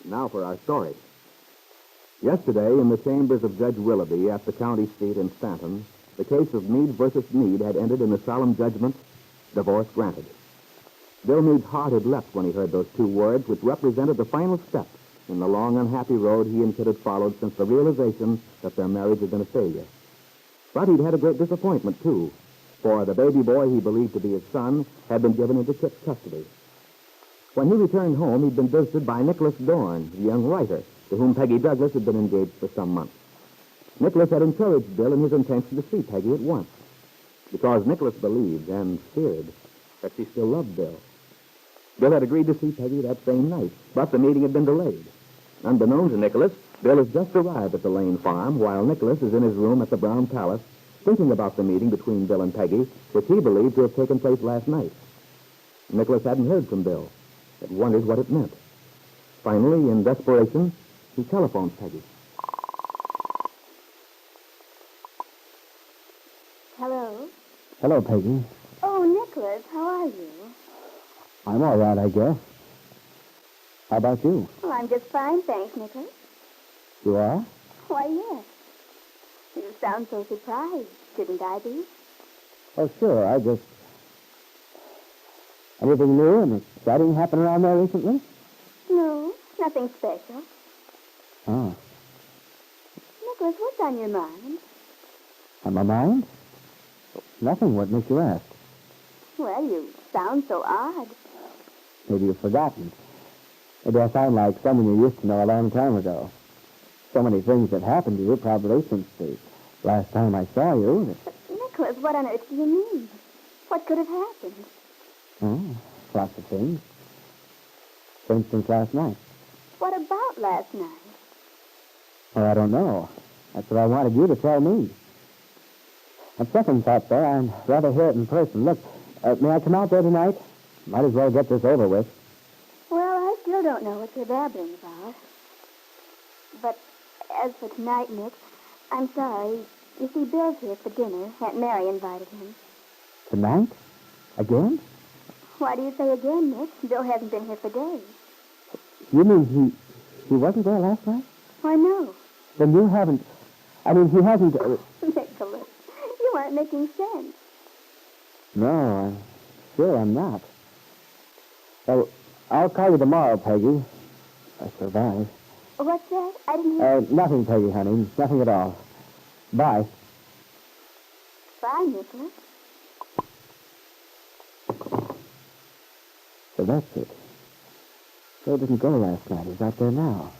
Now for our story. Yesterday, in the chambers of Judge Willoughby at the county seat in Stanton, the case of Meade versus Meade had ended in the solemn judgment, divorce granted. Bill Meade's heart had leapt when he heard those two words, which represented the final step in the long, unhappy road he and Kitt had followed since the realization that their marriage had been a failure. But he'd had a great disappointment, too, for the baby boy he believed to be his son had been given into Kitt's custody. When he returned home, he'd been visited by Nicholas Dorn, the young writer, to whom Peggy Douglas had been engaged for some months. Nicholas had encouraged Bill in his intention to see Peggy at once, because Nicholas believed and feared that she still loved Bill. Bill had agreed to see Peggy that same night, but the meeting had been delayed. Unbeknown to Nicholas, Bill has just arrived at the Lane farm, while Nicholas is in his room at the Brown Palace, thinking about the meeting between Bill and Peggy, which he believed to have taken place last night. Nicholas hadn't heard from Bill, but wondered what it meant. Finally, in desperation, he telephones Peggy. Hello? Hello, Peggy. Oh, Nicholas, how are you? I'm all right, I guess. How about you? Oh, I'm just fine, thanks, Nicholas. You are? Why, yes. You sound so surprised. Shouldn't I be? Oh, sure. Anything new and exciting happen around there recently? No, nothing special. Oh. Nicholas, what's on your mind? On my mind? Nothing. What makes you ask? Well, you sound so odd. Maybe you've forgotten. Maybe I sound like someone you used to know a long time ago. So many things have happened to you probably since the last time I saw you. But, Nicholas, what on earth do you mean? What could have happened? Oh, lots of things. For instance, last night. What about last night? Oh, I don't know. That's what I wanted you to tell me. On second thought, though, I'd rather hear it in person. Look, may I come out there tonight? Might as well get this over with. Well, I still don't know what you're babbling about. But as for tonight, Nick, I'm sorry. You see, Bill's here for dinner. Aunt Mary invited him. Tonight? Again? Why do you say again, Nick? Bill hasn't been here for days. You mean he wasn't there last night? Why, no. Then you haven't... I mean, he hasn't... Nicholas, you aren't making sense. No, I'm sure I'm not. Well, I'll call you tomorrow, Peggy. I survive. What's that? I didn't hear... Nothing, Peggy, honey. Nothing at all. Bye. Bye, Nicholas. So that's it. Joe didn't go last night. He's out there now.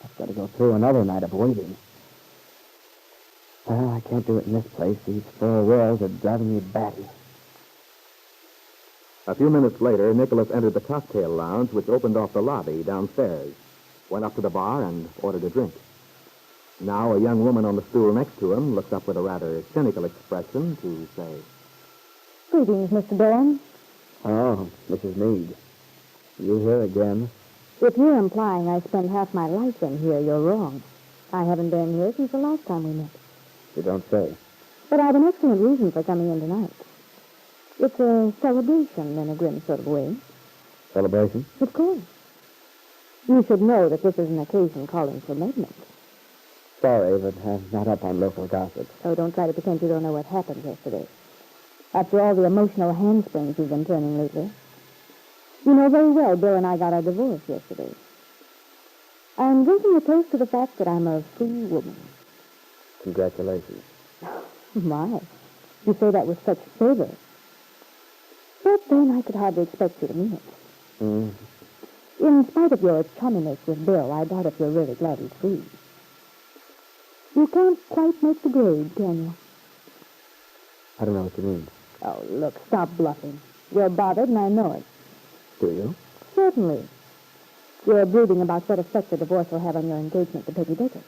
I've got to go through another night of waiting. Well, I can't do it in this place. These four walls are driving me batty. A few minutes later, Nicholas entered the cocktail lounge, which opened off the lobby downstairs, went up to the bar, and ordered a drink. Now a young woman on the stool next to him looked up with a rather cynical expression to say, Greetings, Mr. Dorn. Oh, Mrs. Meade. You here again? If you're implying I spend half my life in here, you're wrong. I haven't been here since the last time we met. You don't say. But I have an excellent reason for coming in tonight. It's a celebration in a grim sort of way. Celebration? Of course. You should know that this is an occasion calling for merriment. Sorry, but I'm not up on local gossip. So don't try to pretend you don't know what happened yesterday. After all the emotional handsprings you've been turning lately. You know very well Bill and I got our divorce yesterday. I'm drinking a toast to the fact that I'm a free woman. Congratulations. My, you say that with such fervor. But then I could hardly expect you to mean it. In spite of your chumminess with Bill, I doubt if you're really glad he's free. You can't quite make the grade, can you? I don't know what you mean. Oh, look, stop bluffing. You're bothered, and I know it. Do you? Certainly. You're brooding about what effect the divorce will have on your engagement to Peggy Douglas.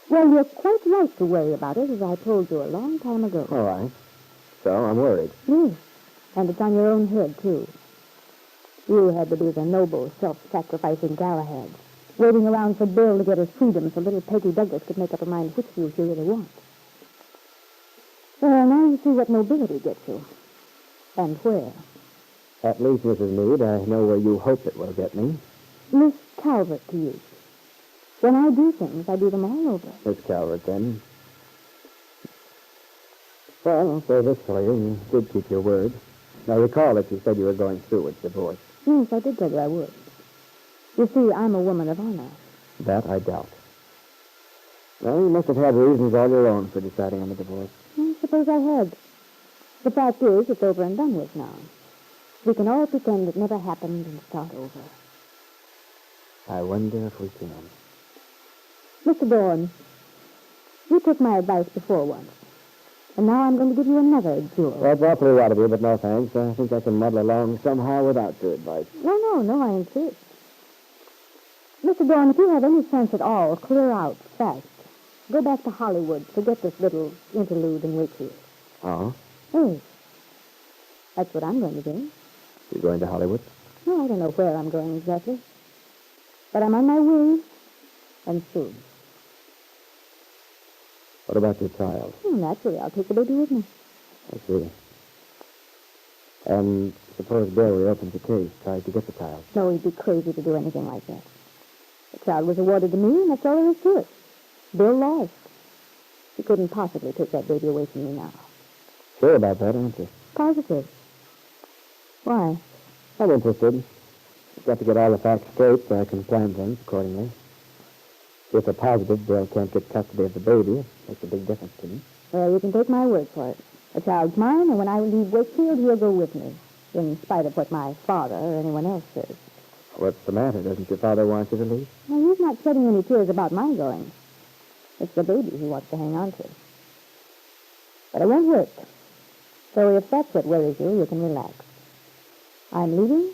Well, you're quite right to worry about it, as I told you a long time ago. All right. So I'm worried. Yes, and it's on your own head, too. You had to be the noble, self-sacrificing Galahad, waiting around for Bill to get his freedom so little Peggy Douglas could make up her mind which view she really wants. Well, now you see what nobility gets you. And where. At least, Mrs. Meade, I know where you hope it will get me. Miss Calvert to you. When I do things, I do them all over. Miss Calvert, then. Well, I'll say this for you. You did keep your word. Now, recall that you said you were going through with divorce. Yes, I did tell you I would. You see, I'm a woman of honor. That I doubt. Well, you must have had reasons all your own for deciding on the divorce. I suppose I had. The fact is, it's over and done with now. We can all pretend it never happened and start over. I wonder if we can. Mr. Dorn, you took my advice before once. And now I'm going to give you another jewel. That's awfully right of you, but no thanks. I think I can muddle along somehow without your advice. No, I insist. Mr. Dorn, if you have any sense at all, clear out fast. Go back to Hollywood. Forget this little interlude in Wakefield. Oh? Yes. That's what I'm going to do. You're going to Hollywood? No, I don't know where I'm going exactly. But I'm on my way, and soon. What about your child? Naturally, I'll take the baby with me. I see. And suppose Bill reopens the case, tries to get the child. No, he'd be crazy to do anything like that. The child was awarded to me, and that's all there is to it. Bill lost. He couldn't possibly take that baby away from me now. Sure about that, aren't you? Positive. Why? I'm interested. I've got to get all the facts straight so I can plan things accordingly. If a positive Bill can't get custody of the baby, it makes a big difference to me. Well, you can take my word for it. The child's mine, and when I leave Wakefield, he'll go with me, in spite of what my father or anyone else says. What's the matter? Doesn't your father want you to leave? Now, he's not shedding any tears about my going. It's the baby he wants to hang on to. But it won't hurt. So if that's what worries you, you can relax. I'm leaving.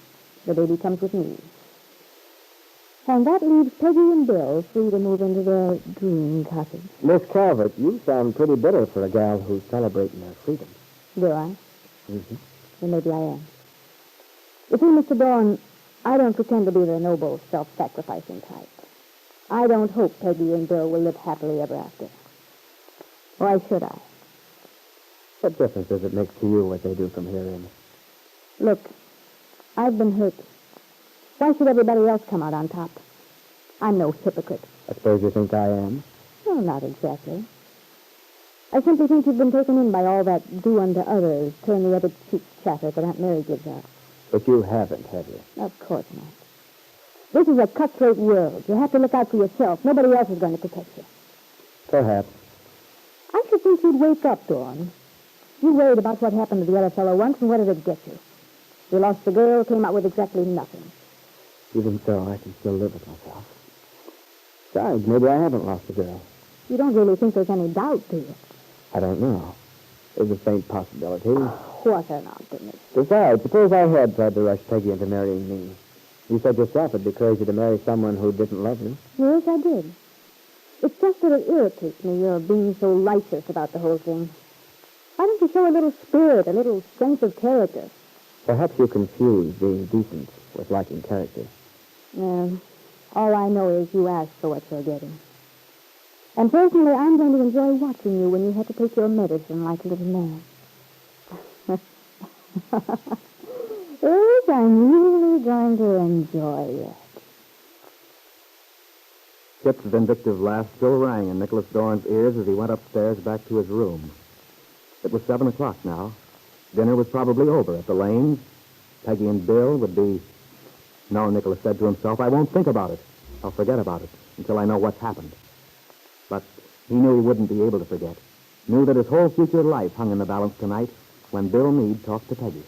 The baby comes with me. And that leaves Peggy and Bill free to move into their dream cottage. Miss Calvert, you sound pretty bitter for a gal who's celebrating her freedom. Do I? Mm-hmm. Well, maybe I am. You see, Mr. Dorn, I don't pretend to be the noble, self-sacrificing type. I don't hope Peggy and Bill will live happily ever after. Why should I? What difference does it make to you what they do from here in? Look, I've been hurt. Why should everybody else come out on top? I'm no hypocrite. I suppose you think I am? No, not exactly. I simply think you've been taken in by all that do unto others, turn the other cheek chatter that Aunt Mary gives out. But you haven't, have you? Of course not. This is a cutthroat world. You have to look out for yourself. Nobody else is going to protect you. Perhaps. I should think you'd wake up, Dawn. You worried about what happened to the other fellow once, and what did it get you? You lost the girl, came out with exactly nothing. Even so, I can still live with myself. Besides, maybe I haven't lost the girl. You don't really think there's any doubt, do you? I don't know. There's a faint possibility. What an optimist. Besides, suppose I had tried to rush Peggy into marrying me. You said yourself it'd be crazy to marry someone who didn't love you. Yes, I did. It's just that it irritates me, your being so righteous about the whole thing. Why don't you show a little spirit, a little strength of character? Perhaps you confuse being decent with liking character. All I know is you ask for what you're getting. And personally, I'm going to enjoy watching you when you have to take your medicine like a little man. Yes, I'm really going to enjoy it. Kitt's vindictive laugh still rang in Nicholas Dorn's ears as he went upstairs back to his room. It was 7 o'clock now. Dinner was probably over at the Lanes. Peggy and Bill would be... No, Nicholas said to himself, I won't think about it. I'll forget about it until I know what's happened. But he knew he wouldn't be able to forget. Knew that his whole future life hung in the balance tonight when Bill Meade talked to Peggy.